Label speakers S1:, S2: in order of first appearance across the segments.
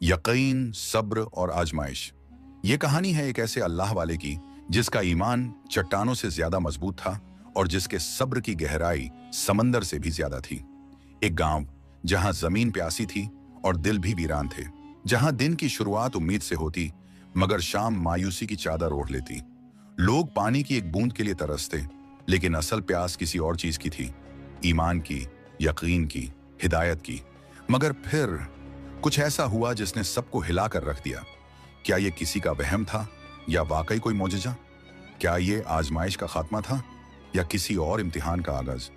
S1: यकीन, सब्र और आजमाइश। ये कहानी है एक ऐसे अल्लाह वाले की जिसका ईमान चट्टानों से ज्यादा मजबूत था और जिसके सब्र की गहराई समंदर से भी ज्यादा थी। एक गांव जहां जमीन प्यासी थी और दिल भी वीरान थे, जहां दिन की शुरुआत उम्मीद से होती मगर शाम मायूसी की चादर ओढ़ लेती। लोग पानी की एक बूंद के लिए तरसते, लेकिन असल प्यास किसी और चीज की थी, ईमान की, यकीन की, हिदायत की। मगर फिर कुछ ऐसा हुआ जिसने सबको हिला कर रख दिया। क्या ये किसी का वहम था या वाकई कोई मोजज़ा? क्या ये आजमाइश का खात्मा था या किसी और इम्तिहान का आगाज?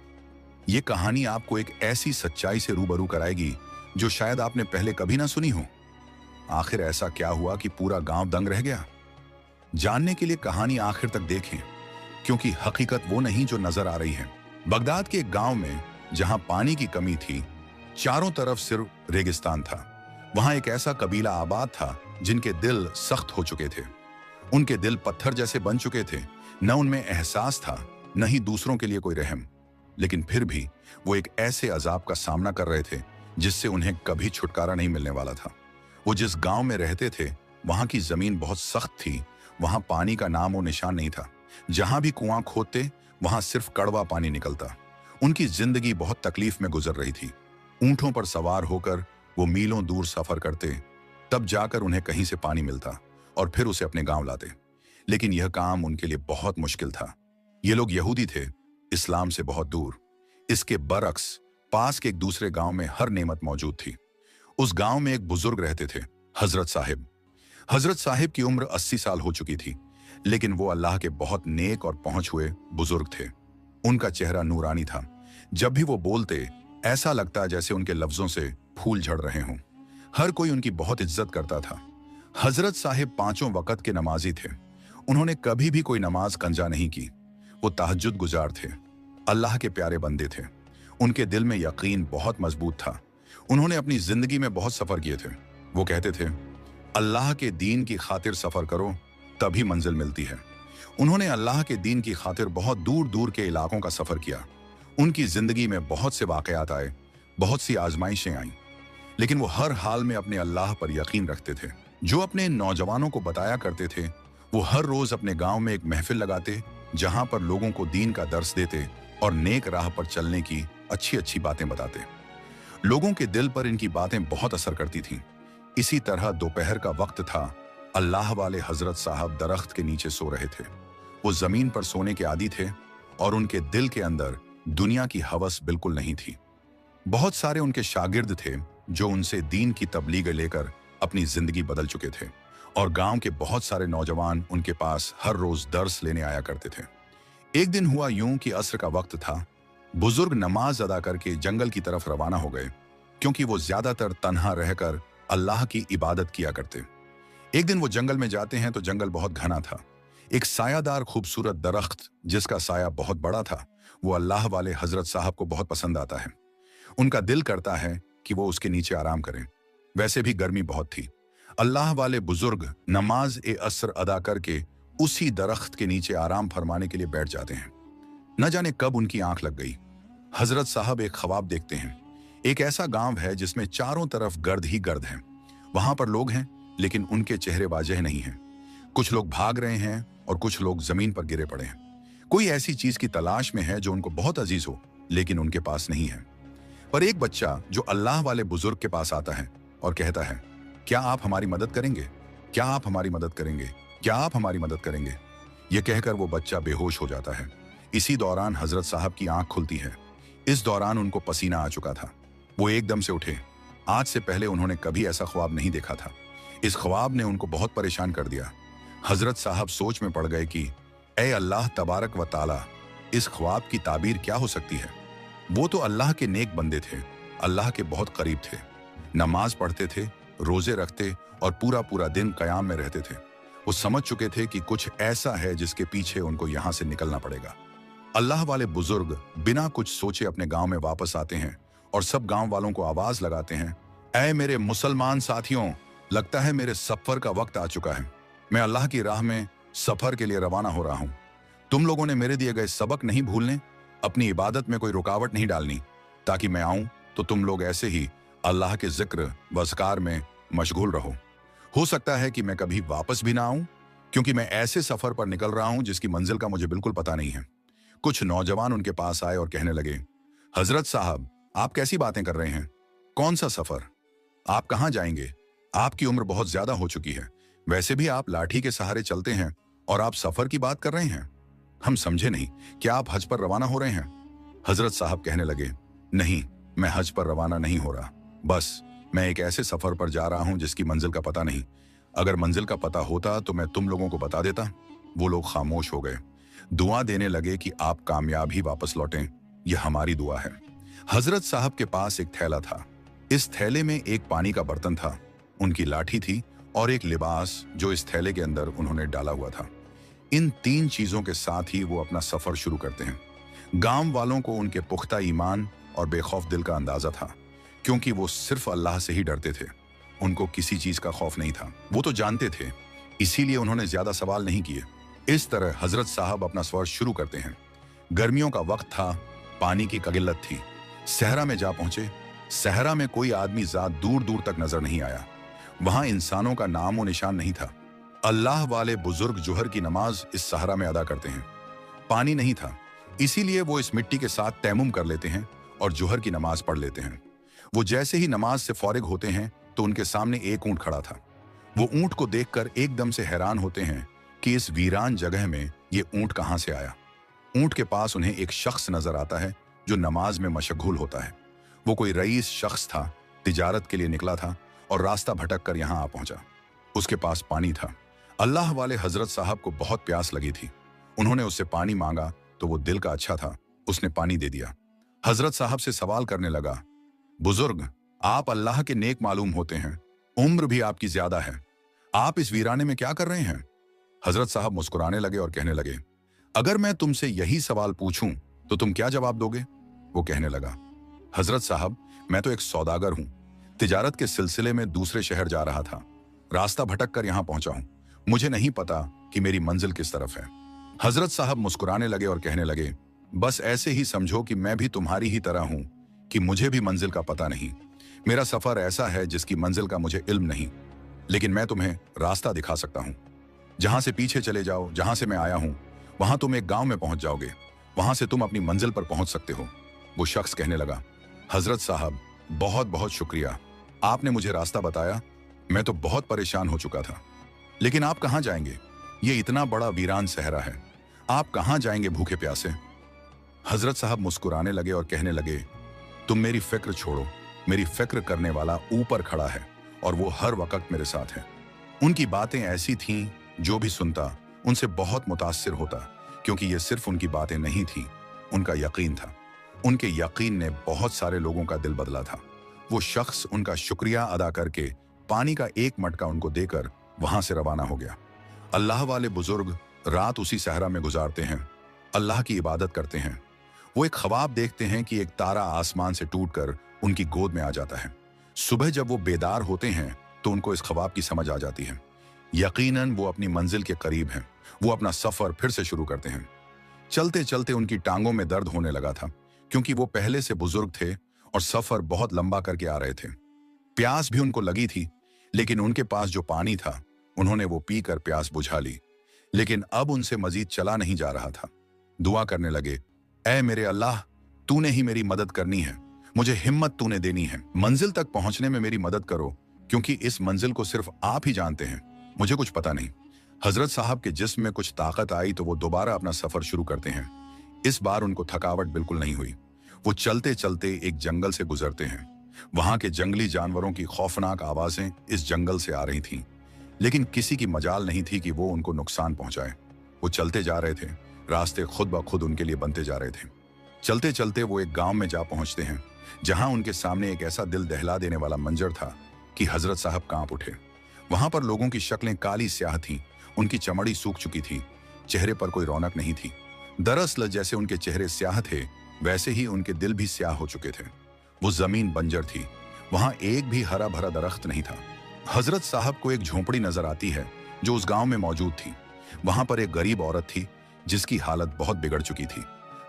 S1: ये कहानी आपको एक ऐसी सच्चाई से रूबरू कराएगी जो शायद आपने पहले कभी ना सुनी हो। आखिर ऐसा क्या हुआ कि पूरा गांव दंग रह गया? जानने के लिए कहानी आखिर तक देखें, क्योंकि हकीकत वो नहीं जो नजर आ रही है। बगदाद के एक गांव में जहां पानी की कमी थी, चारों तरफ सिर्फ रेगिस्तान था, वहां एक ऐसा कबीला आबाद था जिनके दिल सख्त हो चुके थे। उनके दिल पत्थर जैसे बन चुके थे। न उनमें एहसास था, न ही दूसरों के लिए कोई रहम। लेकिन फिर भी वो एक ऐसे अजाब का सामना कर रहे थे जिससे उन्हें कभी छुटकारा नहीं मिलने वाला था। वो जिस गांव में रहते थे वहां की जमीन बहुत सख्त थी, वहां पानी का नाम और निशान नहीं था। जहां भी कुआं खोदते वहां सिर्फ कड़वा पानी निकलता। उनकी जिंदगी बहुत तकलीफ में गुजर रही थी। ऊंटों पर सवार होकर वो मीलों दूर सफर करते, तब जाकर उन्हें कहीं से पानी मिलता और फिर उसे अपने गांव लाते। लेकिन यह काम उनके लिए बहुत मुश्किल था। ये लोग यहूदी थे, इस्लाम से बहुत दूर। इसके बरक्स पास के एक दूसरे गांव में हर नेमत मौजूद थी। उस गांव में एक बुजुर्ग रहते थे, हजरत साहिब। हजरत साहिब की उम्र 80 साल हो चुकी थी, लेकिन वो अल्लाह के बहुत नेक और पहुंच हुए बुजुर्ग थे। उनका चेहरा नूरानी था। जब भी वो बोलते ऐसा लगता जैसे उनके लफ्जों से फूल झड़ रहे हों। हर कोई उनकी बहुत इज्जत करता था। हजरत साहिब 5 वक्त के नमाजी थे। उन्होंने कभी भी कोई नमाज कंजा नहीं की। वो तहज्जुद गुजार थे, अल्लाह के प्यारे बंदे थे। उनके दिल में यकीन बहुत मजबूत था। उन्होंने अपनी जिंदगी में बहुत सफर किए थे। वो कहते थे, अल्लाह के दीन की खातिर सफर करो, तभी मंजिल मिलती है। उन्होंने अल्लाह के दीन की खातिर बहुत दूर दूर के इलाकों का सफर किया। उनकी जिंदगी में बहुत से वाकयात आए, बहुत सी आजमाइशें आईं, लेकिन वो हर हाल में अपने अल्लाह पर यकीन रखते थे। जो अपने नौजवानों को बताया करते थे, वो हर रोज अपने गांव में एक महफिल लगाते, जहां पर लोगों को दीन का दर्स देते और नेक राह पर चलने की अच्छी अच्छी बातें बताते। लोगों के दिल पर इनकी बातें बहुत असर करती थीं। इसी तरह दोपहर का वक्त था। अल्लाह वाले हजरत साहब दरख्त के नीचे सो रहे थे। वो जमीन पर सोने के आदी थे और उनके दिल के अंदर दुनिया की हवस बिल्कुल नहीं थी। बहुत सारे उनके शागिर्द थे जो उनसे दीन की तबलीग लेकर अपनी जिंदगी बदल चुके थे, और गांव के बहुत सारे नौजवान उनके पास हर रोज दर्स लेने आया करते थे। एक दिन हुआ यूं कि असर का वक्त था। बुजुर्ग नमाज अदा करके जंगल की तरफ रवाना हो गए, क्योंकि वो ज्यादातर तन्हा रहकर अल्लाह की इबादत किया करते। एक दिन वो जंगल में जाते हैं तो जंगल बहुत घना था। एक सायादार खूबसूरत दरख्त जिसका साया बहुत बड़ा था, वो अल्लाह वाले हजरत साहब को बहुत पसंद आता है। उनका दिल करता है कि वो उसके नीचे आराम करें। वैसे भी गर्मी बहुत थी। अल्लाह वाले बुजुर्ग नमाज ए असर अदा करके उसी दरख्त के नीचे आराम फरमाने के लिए बैठ जाते हैं। न जाने कब उनकी आंख लग गई। हजरत साहब एक ख्वाब देखते हैं। एक ऐसा गांव है जिसमें चारों तरफ गर्द ही गर्द है। वहां पर लोग हैं, लेकिन उनके चेहरे वाजह नहीं हैं। कुछ लोग भाग रहे हैं और कुछ लोग जमीन पर गिरे पड़े हैं। कोई ऐसी चीज की तलाश में है जो उनको बहुत अजीज हो, लेकिन उनके पास नहीं है। पर एक बच्चा जो अल्लाह वाले बुजुर्ग के पास आता है और कहता है, क्या आप हमारी मदद करेंगे? क्या आप हमारी मदद करेंगे? क्या आप हमारी मदद करेंगे? यह कहकर वो बच्चा बेहोश हो जाता है। इसी दौरान हजरत साहब की आंख खुलती है। इस दौरान उनको पसीना आ चुका था। वो एकदम से उठे। आज से पहले उन्होंने कभी ऐसा ख्वाब नहीं देखा था। इस ख्वाब ने उनको बहुत परेशान कर दिया। हजरत साहब सोच में पड़ गए कि ए अल्लाह तबारक व ताला, इस ख्वाब की ताबीर क्या हो सकती है? वो तो अल्लाह के नेक बंदे थे, अल्लाह के बहुत करीब थे, नमाज पढ़ते थे, रोजे रखते और पूरा पूरा दिन कयाम में रहते थे। वो समझ चुके थे कि कुछ ऐसा है जिसके पीछे उनको यहां से निकलना पड़ेगा। अल्लाह वाले बुजुर्ग बिना कुछ सोचे अपने गांव में वापस आते हैं और सब गांव वालों को आवाज लगाते हैं, ऐ मेरे मुसलमान साथियों, लगता है मेरे सफर का वक्त आ चुका है। मैं अल्लाह की राह में सफर के लिए रवाना हो रहा हूं। तुम लोगों ने मेरे दिए गए सबक नहीं भूलने, अपनी इबादत में कोई रुकावट नहीं डालनी, ताकि मैं आऊं तो तुम लोग ऐसे ही अल्लाह के जिक्र व अज़कार में मशगूल रहो। हो सकता है कि मैं कभी वापस भी ना आऊं, क्योंकि मैं ऐसे सफर पर निकल रहा हूं जिसकी मंजिल का मुझे बिल्कुल पता नहीं है। कुछ नौजवान उनके पास आए और कहने लगे, हजरत साहब, आप कैसी बातें कर रहे हैं? कौन सा सफर? आप कहां जाएंगे? आपकी उम्र बहुत ज्यादा हो चुकी है। वैसे भी आप लाठी के सहारे चलते हैं और आप सफर की बात कर रहे हैं। हम समझे नहीं, क्या आप हज पर रवाना हो रहे हैं? हजरत साहब कहने लगे, नहीं, मैं हज पर रवाना नहीं हो रहा। बस मैं एक ऐसे सफर पर जा रहा हूं जिसकी मंजिल का पता नहीं। अगर मंजिल का पता होता तो मैं तुम लोगों को बता देता। वो लोग खामोश हो गए। दुआ देने लगे कि आप कामयाब ही वापस लौटें, यह हमारी दुआ है। हजरत साहब के पास एक थैला था। इस थैले में एक पानी का बर्तन था, उनकी लाठी थी और एक लिबास जो इस थैले के अंदर उन्होंने डाला हुआ था। इन 3 चीजों के साथ ही वो अपना सफर शुरू करते हैं। गांव वालों को उनके पुख्ता ईमान और बेखौफ दिल का अंदाजा था, क्योंकि वो सिर्फ अल्लाह से ही डरते थे। उनको किसी चीज का खौफ नहीं था। वो तो जानते थे, इसीलिए उन्होंने ज्यादा सवाल नहीं किए। इस तरह हजरत साहब अपना सफर शुरू करते हैं। गर्मियों का वक्त था, पानी की किल्लत थी। सहरा में जा पहुंचे। सहरा में कोई आदमी जात दूर दूर तक नजर नहीं आया। वहां इंसानों का नामो निशान नहीं था। अल्लाह वाले बुजुर्ग जुहर की नमाज इस सहरा में अदा करते हैं। पानी नहीं था, इसीलिए वो इस मिट्टी के साथ तैमुम कर लेते हैं और जुहर की नमाज पढ़ लेते हैं। वो जैसे ही नमाज से फौरिग होते हैं तो उनके सामने एक ऊंट खड़ा था। वो ऊंट को देखकर एकदम से हैरान होते हैं कि इस वीरान जगह में ये ऊंट कहां से आया। ऊंट के पास उन्हें एक शख्स नजर आता है जो नमाज में मशगूल होता है। वो कोई रईस शख्स था, तिजारत के लिए निकला था और रास्ता भटक कर यहां आ पहुंचा। उसके पास पानी था। अल्लाह वाले हजरत साहब को बहुत प्यास लगी थी। उन्होंने उससे पानी मांगा तो वो दिल का अच्छा था, उसने पानी दे दिया। हजरत साहब से सवाल करने लगा, बुजुर्ग, आप अल्लाह के नेक मालूम होते हैं, उम्र भी आपकी ज्यादा है, आप इस वीराने में क्या कर रहे हैं? हजरत साहब मुस्कुराने लगे और कहने लगे, अगर मैं तुमसे यही सवाल पूछूं तो तुम क्या जवाब दोगे? वो कहने लगा, हजरत साहब, मैं तो एक सौदागर हूं, तिजारत के सिलसिले में दूसरे शहर जा रहा था, रास्ता भटक कर यहां पहुंचा हूं, मुझे नहीं पता कि मेरी मंजिल किस तरफ है। हजरत साहब मुस्कुराने लगे और कहने लगे, बस ऐसे ही समझो कि मैं भी तुम्हारी ही तरह हूं कि मुझे भी मंजिल का पता नहीं। मेरा सफर ऐसा है जिसकी मंजिल का मुझे इल्म नहीं, लेकिन मैं तुम्हें रास्ता दिखा सकता हूं। जहां से पीछे चले जाओ, जहां से मैं आया हूं, वहां तुम एक गांव में पहुंच जाओगे, वहां से तुम अपनी मंजिल पर पहुंच सकते हो। वो शख्स कहने लगा, हजरत साहब, बहुत बहुत शुक्रिया, आपने मुझे रास्ता बताया। मैं तो बहुत परेशान हो चुका था, लेकिन आप कहां जाएंगे? ये इतना बड़ा वीरान सहरा है, आप कहां जाएंगे भूखे प्यासे? हजरत साहब मुस्कुराने लगे और कहने लगे, तुम मेरी फिक्र छोड़ो, मेरी फिक्र करने वाला ऊपर खड़ा है और वो हर वक्त मेरे साथ है। उनकी बातें ऐसी थीं, जो भी सुनता उनसे बहुत मुतासिर होता, क्योंकि ये सिर्फ उनकी बातें नहीं थीं, उनका यकीन था। उनके यकीन ने बहुत सारे लोगों का दिल बदला था। वो शख्स उनका शुक्रिया अदा करके पानी का एक मटका उनको देकर वहां से रवाना हो गया। अल्लाह वाले बुजुर्ग रात उसी सहरा में गुजारते हैं, अल्लाह की इबादत करते हैं। वो एक ख्वाब देखते हैं कि एक तारा आसमान से टूटकर उनकी गोद में आ जाता है। सुबह जब वो बेदार होते हैं तो उनको इस ख्वाब की समझ आ जाती है। यकीनन वो अपनी मंजिल के करीब हैं। वो अपना सफर फिर से शुरू करते हैं। चलते चलते उनकी टांगों में दर्द होने लगा था, क्योंकि वो पहले से बुजुर्ग थे और सफर बहुत लंबा करके आ रहे थे। प्यास भी उनको लगी थी, लेकिन उनके पास जो पानी था उन्होंने वो पीकर प्यास बुझा ली। लेकिन अब उनसे मजीद चला नहीं जा रहा था। दुआ करने लगे, ऐ मेरे अल्लाह, तूने ही मेरी मदद करनी है, मुझे हिम्मत तूने देनी है, मंजिल तक पहुंचने में मेरी मदद करो, क्योंकि इस मंजिल को सिर्फ आप ही जानते हैं, मुझे कुछ पता नहीं। हजरत साहब के जिस्म में कुछ ताकत आई तो वो दोबारा अपना सफर शुरू करते हैं। इस बार उनको थकावट बिल्कुल नहीं हुई। वो चलते चलते एक जंगल से गुजरते हैं। वहां के जंगली जानवरों की खौफनाक आवाजें इस जंगल से आ रही थीं, लेकिन किसी की मजाल नहीं थी कि वो उनको नुकसान पहुंचाए। वो चलते जा रहे थे, रास्ते खुद ब खुद उनके लिए बनते जा रहे थे। चलते चलते वो एक गांव में जा पहुंचते हैं, जहां उनके सामने एक ऐसा दिल दहला देने वाला मंजर था कि हजरत साहब कांप उठे। वहां पर लोगों की शक्लें काली स्याह थीं, उनकी चमड़ी सूख चुकी थी, चेहरे पर कोई रौनक नहीं थी। दरअसल जैसे उनके चेहरे स्याह थे, वैसे ही उनके दिल भी स्याह हो चुके थे। वो जमीन बंजर थी, वहां एक भी हरा भरा दरख्त नहीं था। हजरत साहब को एक झोंपड़ी नजर आती है जो उस गांव में मौजूद थी। वहां पर एक गरीब औरत थी जिसकी हालत बहुत बिगड़ चुकी थी।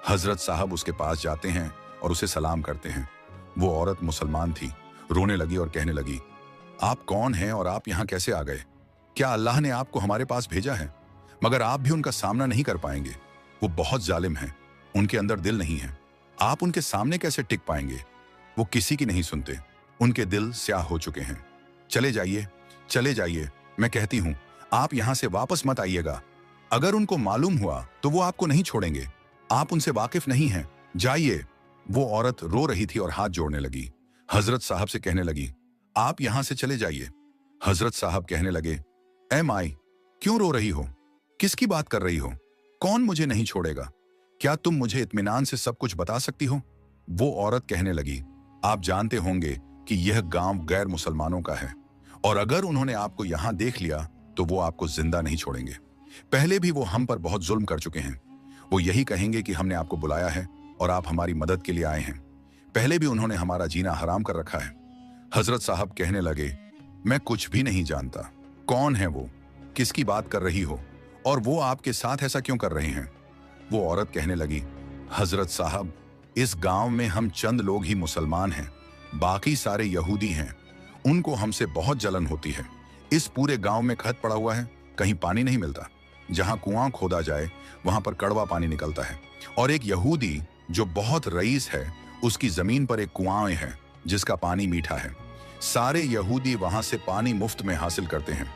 S1: हजरत साहब उसके पास जाते हैं और उसे सलाम करते हैं। वो औरत मुसलमान थी, रोने लगी और कहने लगी, आप कौन हैं और आप यहाँ कैसे आ गए? क्या अल्लाह ने आपको हमारे पास भेजा है? मगर आप भी उनका सामना नहीं कर पाएंगे। वो बहुत जालिम हैं, उनके अंदर दिल नहीं है। आप उनके सामने कैसे टिक पाएंगे? वो किसी की नहीं सुनते, उनके दिल स्याह हो चुके हैं। चले जाइए, चले जाइए, मैं कहती हूँ, आप यहाँ से वापस मत आइएगा। अगर उनको मालूम हुआ तो वो आपको नहीं छोड़ेंगे। आप उनसे वाकिफ नहीं हैं, जाइए। वो औरत रो रही थी और हाथ जोड़ने लगी। हजरत साहब से कहने लगी, आप यहां से चले जाइए। हजरत साहब कहने लगे, ए माई, क्यों रो रही हो? किसकी बात कर रही हो? कौन मुझे नहीं छोड़ेगा? क्या तुम मुझे इत्मीनान से सब कुछ बता सकती हो? वो औरत कहने लगी, आप जानते होंगे कि यह गांव गैर मुसलमानों का है, और अगर उन्होंने आपको यहां देख लिया तो वो आपको जिंदा नहीं छोड़ेंगे। पहले भी वो हम पर बहुत जुल्म कर चुके हैं। वो यही कहेंगे कि हमने आपको बुलाया है और आप हमारी मदद के लिए आए हैं। पहले भी उन्होंने हमारा जीना हराम कर रखा है। हजरत साहब कहने लगे, मैं कुछ भी नहीं जानता। कौन है वो? किसकी बात कर रही हो? और वो आपके साथ ऐसा क्यों कर रहे हैं? वो औरत कहने लगी, हजरत साहब, इस गांव में हम चंद लोग ही मुसलमान हैं, बाकी सारे यहूदी हैं। उनको हमसे बहुत जलन होती है। इस पूरे गांव में खत पड़ा हुआ है, कहीं पानी नहीं मिलता। जहां कुआं खोदा जाए वहां पर कड़वा पानी निकलता है, और एक यहूदी जो बहुत रईस है, उसकी जमीन पर एक कुआं है जिसका पानी मीठा है। सारे यहूदी वहां से पानी मुफ्त में हासिल करते हैं।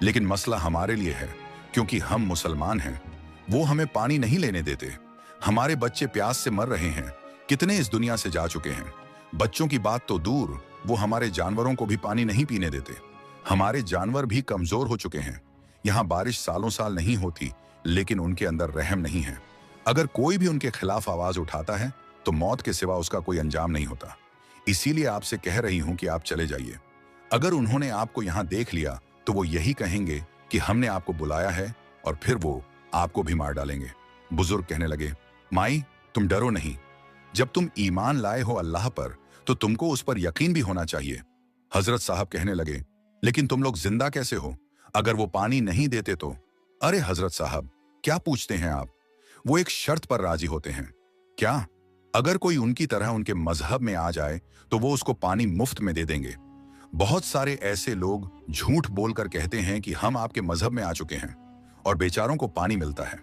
S1: लेकिन मसला हमारे लिए है, क्योंकि हम मुसलमान हैं। वो हमें पानी नहीं लेने देते। हमारे बच्चे प्यास से मर रहे हैं। कितने इस दुनिया से जा चुके हैं। बच्चों की बात तो दूर, वो हमारे जानवरों को भी पानी नहीं पीने देते। हमारे जानवर भी कमजोर हो चुके हैं। यहाँ बारिश सालों साल नहीं होती, लेकिन उनके अंदर रहम नहीं है। अगर कोई भी उनके खिलाफ आवाज उठाता है तो मौत के सिवा उसका कोई अंजाम नहीं होता। इसीलिए आपसे कह रही हूं कि आप चले जाइए। अगर उन्होंने आपको यहां देख लिया तो वो यही कहेंगे कि हमने आपको बुलाया है, और फिर वो आपको भी मार डालेंगे। बुजुर्ग कहने लगे, माई, तुम डरो नहीं। जब तुम ईमान लाए हो अल्लाह पर तो तुमको उस पर यकीन भी होना चाहिए। हजरत साहब कहने लगे, लेकिन तुम लोग जिंदा कैसे हो? अगर वो पानी नहीं देते तो? अरे हजरत साहब, क्या पूछते हैं आप? वो एक शर्त पर राजी होते हैं। क्या? अगर कोई उनकी तरह उनके मजहब में आ जाए तो वो उसको पानी मुफ्त में दे देंगे। बहुत सारे ऐसे लोग झूठ बोलकर कहते हैं कि हम आपके मजहब में आ चुके हैं, और बेचारों को पानी मिलता है।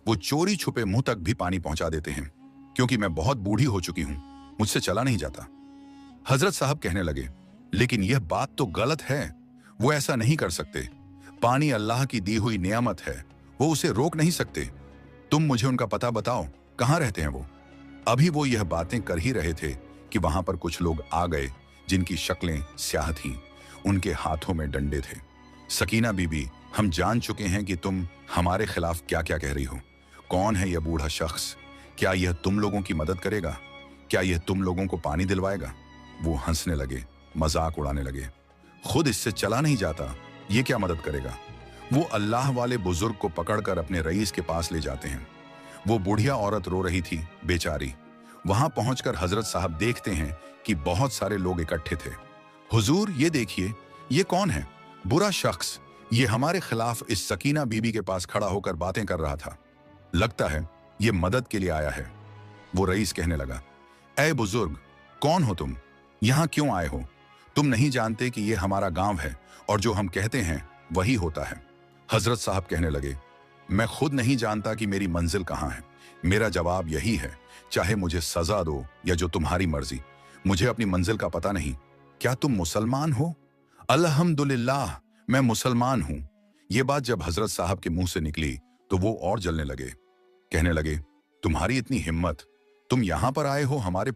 S1: वो चोरी छुपे मुंह तक भी पानी पहुंचा देते हैं। क्योंकि मैं बहुत बूढ़ी हो चुकी हूं, मुझसे चला नहीं जाता। हजरत साहब कहने लगे, लेकिन यह बात तो गलत है। वो ऐसा नहीं कर सकते। पानी अल्लाह की दी हुई नियामत है, वो उसे रोक नहीं सकते। तुम मुझे उनका पता बताओ, कहाँ रहते हैं वो? अभी वो यह बातें कर ही रहे थे कि वहां पर कुछ लोग आ गए जिनकी शक्लें स्याह थीं। उनके हाथों में डंडे थे। सकीना बीबी, हम जान चुके हैं कि तुम हमारे खिलाफ क्या क्या कह रही हो। कौन है यह बूढ़ा शख्स? क्या यह तुम लोगों की मदद करेगा? क्या यह तुम लोगों को पानी दिलवाएगा? वो हंसने लगे, मजाक उड़ाने लगे। खुद इससे चला नहीं जाता, ये क्या मदद करेगा? वो अल्लाह वाले बुजुर्ग को पकड़कर अपने रईस के पास ले जाते हैं। वो बुढ़िया औरत रो रही थी, बेचारी। वहां पहुंचकर हजरत साहब देखते हैं कि बहुत सारे लोग इकट्ठे थे। हुजूर, ये देखिए, ये कौन है? बुरा शख्स, ये हमारे खिलाफ इस सकीना बीबी के पास खड़ा होकर बातें कर रहा था। लगता है ये मदद के लिए आया है। वो रईस कहने लगा, ऐ बुजुर्ग, कौन हो तुम? यहां क्यों आए हो? तुम नहीं जानते कि ये हमारा गांव है, और जो हम कहते हैं वही होता है। हजरत साहब कहने लगे, मैं खुद नहीं जानता कि मेरी मंजिल कहाँ है। मेरा जवाब यही है, चाहे मुझे सजा दो या जो तुम्हारी मर्जी, मुझे अपनी मंजिल का पता नहीं। क्या तुम मुसलमान हो? अल्हम्दुलिल्लाह, मैं मुसलमान हूं। ये बात जब हजरत साहब के मुंह से निकली तो वो और जलने लगे। कहने लगे, तुम्हारी इतनी हिम्मत, तुम यहां पर आए हो हमारे